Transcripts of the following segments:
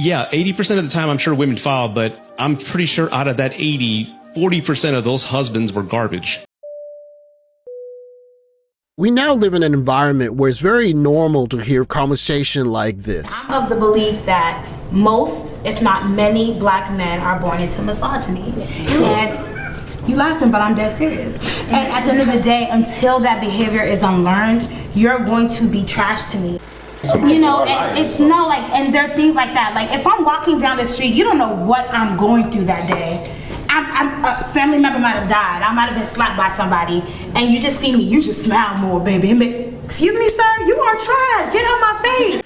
Yeah, 80% of the time I'm sure women filed, but I'm pretty sure out of that 80, 40% of those husbands were garbage. We now live in an environment where it's very normal to hear conversation like this. I'm of the belief that most, if not many, black men are born into misogyny. And you laughing, but I'm dead serious. And at the end of the day, until that behavior is unlearned, you're going to be trash to me. You know, and it's no like, and there are things like that. Like if I'm walking down the street, you don't know what I'm going through that day. A family member might have died. I might have been slapped by somebody, and you just see me. You should smile more, baby. Excuse me, sir. You are trash. Get out my face.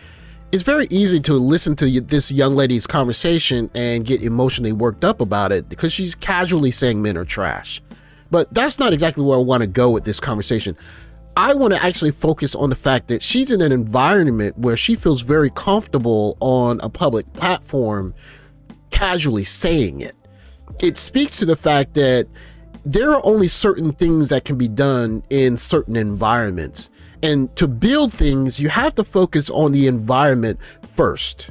It's very easy to listen to this young lady's conversation and get emotionally worked up about it because she's casually saying men are trash. But that's not exactly where I want to go with this conversation. I want to actually focus on the fact that she's in an environment where she feels very comfortable on a public platform casually saying it. It speaks to the fact that there are only certain things that can be done in certain environments. And to build things, you have to focus on the environment first.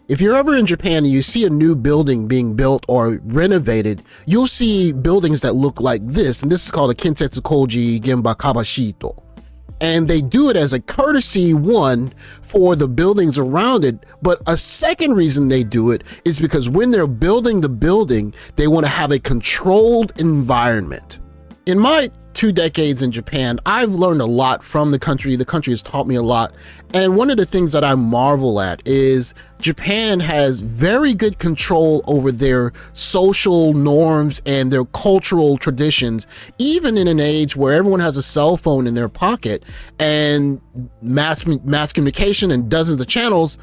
If you're ever in Japan and you see a new building being built or renovated, you'll see buildings that look like this. And this is called a Kinsetsu Koji Genba Kabashito. And they do it as a courtesy, one, for the buildings around it. But a second reason they do it is because when they're building the building, they want to have a controlled environment. In my 2 decades in Japan, I've learned a lot from the country. The country has taught me a lot. And one of the things that I marvel at is Japan has very good control over their social norms and their cultural traditions, even in an age where everyone has a cell phone in their pocket and mass communication and dozens of channels.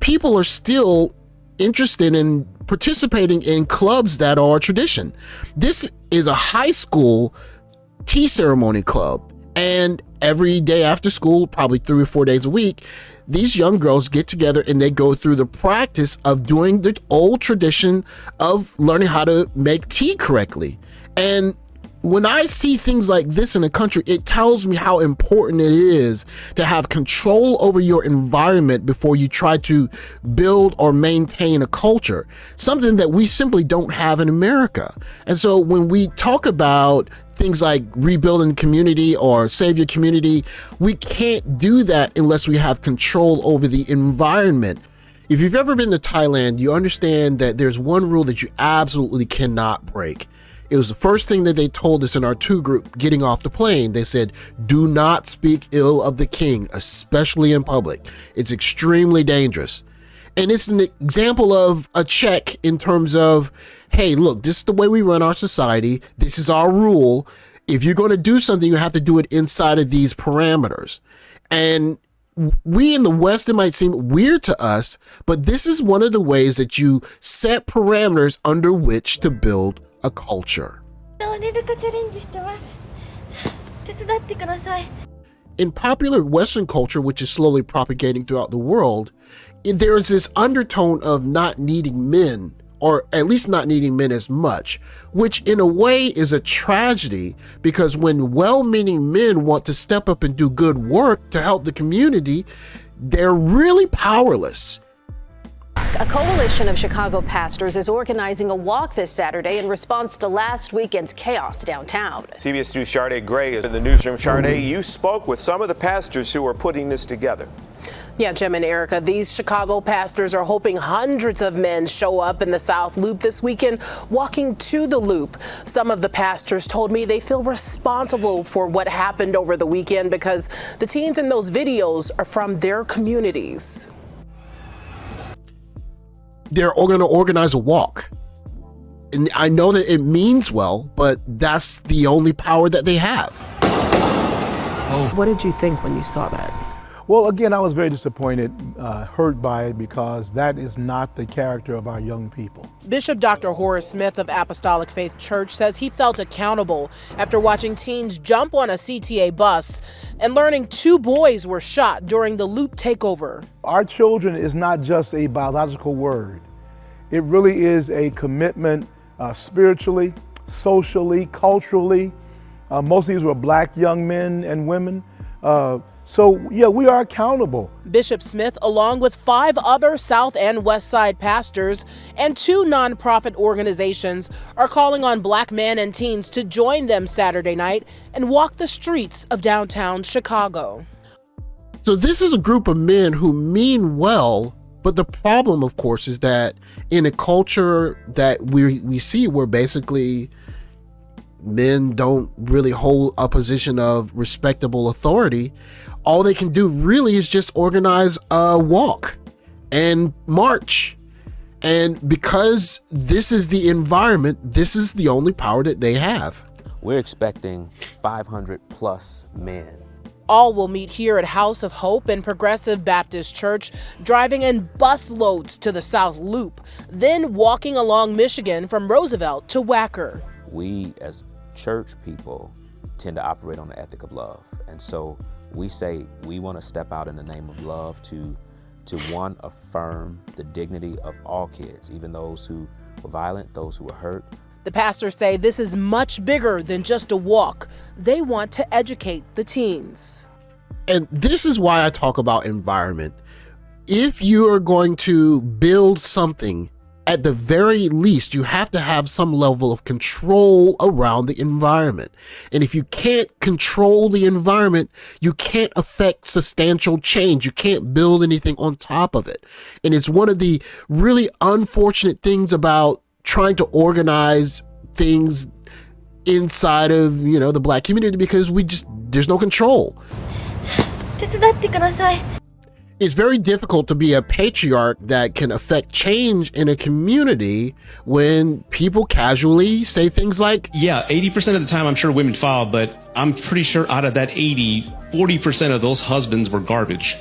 People are still interested in participating in clubs that are tradition. This is a high school tea ceremony club, and every day after school, probably 3 or 4 days a week, these young girls get together and they go through the practice of doing the old tradition of learning how to make tea correctly. And when I see things like this in a country, it tells me how important it is to have control over your environment before you try to build or maintain a culture, something that we simply don't have in America. And so when we talk about things like rebuilding community or save your community, we can't do that unless we have control over the environment. If you've ever been to Thailand, you understand that there's one rule that you absolutely cannot break. It was the first thing that they told us in our 2 group getting off the plane. They said, do not speak ill of the king, especially in public. It's extremely dangerous. And it's an example of a check in terms of, hey, look, this is the way we run our society. This is our rule. If you're going to do something, you have to do it inside of these parameters. And we in the West, it might seem weird to us, but this is one of the ways that you set parameters under which to build a culture. In popular Western culture, which is slowly propagating throughout the world, there's this undertone of not needing men, or at least not needing men as much, which in a way is a tragedy, because when well-meaning men want to step up and do good work to help the community, they're really powerless. A coalition of Chicago pastors is organizing a walk this Saturday in response to last weekend's chaos downtown. CBS News' Sharday Gray is in the newsroom. Sharday, you spoke with some of the pastors who are putting this together. Yeah, Jim and Erica, these Chicago pastors are hoping hundreds of men show up in the South Loop this weekend, walking to the Loop. Some of the pastors told me they feel responsible for what happened over the weekend because the teens in those videos are from their communities. They're going to organize a walk. And I know that it means well, but that's the only power that they have. What did you think when you saw that? Well, again, I was very disappointed, hurt by it, because that is not the character of our young people. Bishop Dr. Horace Smith of Apostolic Faith Church says he felt accountable after watching teens jump on a CTA bus and learning 2 boys were shot during the Loop takeover. Our children is not just a biological word. It really is a commitment spiritually, socially, culturally. Most of these were black young men and women. So yeah, we are accountable. Bishop Smith, along with 5 other South and West Side pastors and 2 nonprofit organizations, are calling on Black men and teens to join them Saturday night and walk the streets of downtown Chicago. So this is a group of men who mean well, but the problem, of course, is that in a culture that we see where basically men don't really hold a position of respectable authority, all they can do really is just organize a walk and march. And because this is the environment, this is the only power that they have. We're expecting 500 plus men. All will meet here at House of Hope and Progressive Baptist Church, driving in busloads to the South Loop, then walking along Michigan from Roosevelt to Wacker. We as church people tend to operate on the ethic of love. And so we say we want to step out in the name of love to one, affirm the dignity of all kids, even those who were violent, those who were hurt. The pastors say this is much bigger than just a walk. They want to educate the teens. And this is why I talk about environment. If you are going to build something, at the very least, you have to have some level of control around the environment. And if you can't control the environment, you can't affect substantial change. You can't build anything on top of it. And it's one of the really unfortunate things about trying to organize things inside of, the Black community, because there's no control. It's very difficult to be a patriarch that can affect change in a community when people casually say things like, Yeah, 80% of the time I'm sure women file, but I'm pretty sure out of that 80, 40% of those husbands were garbage.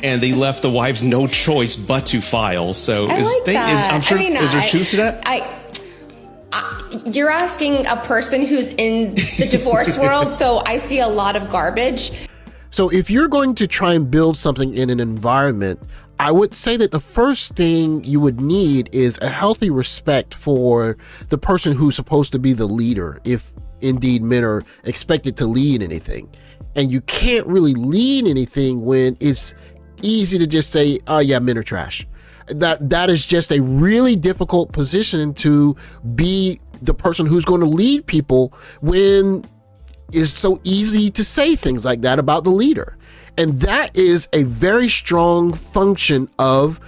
And they left the wives no choice but to file. So is there truth to that? You're asking a person who's in the divorce world, so I see a lot of garbage. So if you're going to try and build something in an environment, I would say that the first thing you would need is a healthy respect for the person who's supposed to be the leader, if indeed men are expected to lead anything. And you can't really lead anything when it's easy to just say, oh yeah, men are trash. That is just a really difficult position to be the person who's going to lead people when it's so easy to say things like that about the leader. And that is a very strong function of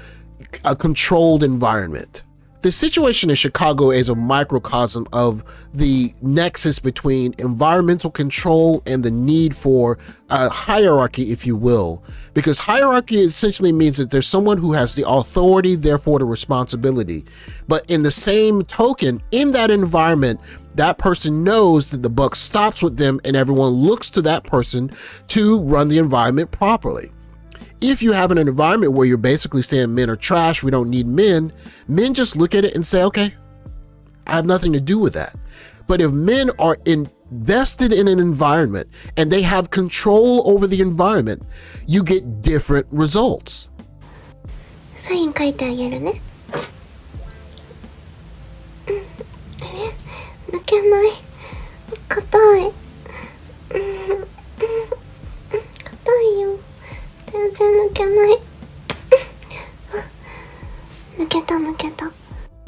a controlled environment. The situation in Chicago is a microcosm of the nexus between environmental control and the need for a hierarchy, if you will, because hierarchy essentially means that there's someone who has the authority, therefore the responsibility. But in the same token, in that environment, that person knows that the buck stops with them and everyone looks to that person to run the environment properly. If you have an environment where you're basically saying men are trash, we don't need men just look at it and say, okay, I have nothing to do with that. But if men are invested in an environment and they have control over the environment, you get different results. サイン書いてあげるね。抜けない。硬い。硬いよ。全然抜けない。抜けた抜けた。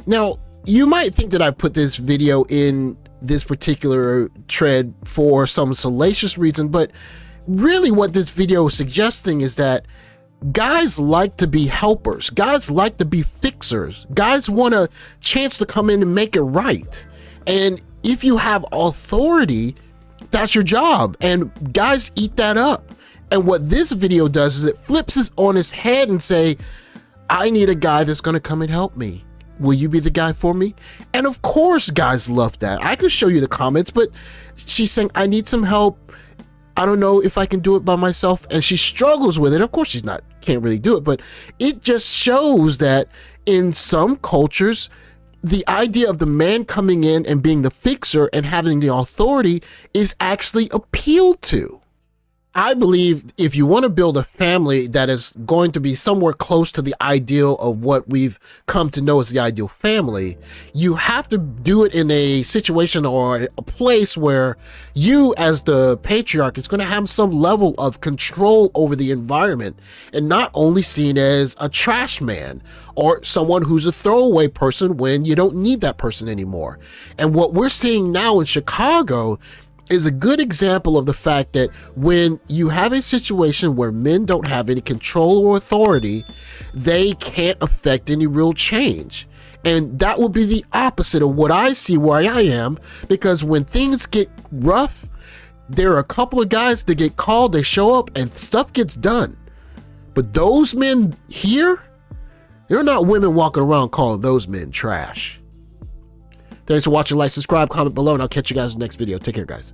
Now, you might think that I put this video in this particular thread for some salacious reason, but really what this video is suggesting is that guys like to be helpers. Guys like to be fixers. Guys want a chance to come in and make it right. And if you have authority, that's your job. And guys eat that up. And what this video does is it flips it on its head and say, I need a guy that's going to come and help me. Will you be the guy for me? And of course, guys love that. I could show you the comments, but she's saying, I need some help. I don't know if I can do it by myself. And she struggles with it. Of course, can't really do it, but it just shows that in some cultures, the idea of the man coming in and being the fixer and having the authority is actually appealed to. I believe if you want to build a family that is going to be somewhere close to the ideal of what we've come to know as the ideal family, you have to do it in a situation or a place where you as the patriarch is going to have some level of control over the environment and not only seen as a trash man or someone who's a throwaway person when you don't need that person anymore. And what we're seeing now in Chicago is a good example of the fact that when you have a situation where men don't have any control or authority, they can't affect any real change. And that will be the opposite of what I see where I am, because when things get rough, there are a couple of guys that get called, they show up, and stuff gets done. But those men here, there are not women walking around calling those men trash. Thanks for watching. Like, subscribe, comment below, and I'll catch you guys in the next video. Take care, guys.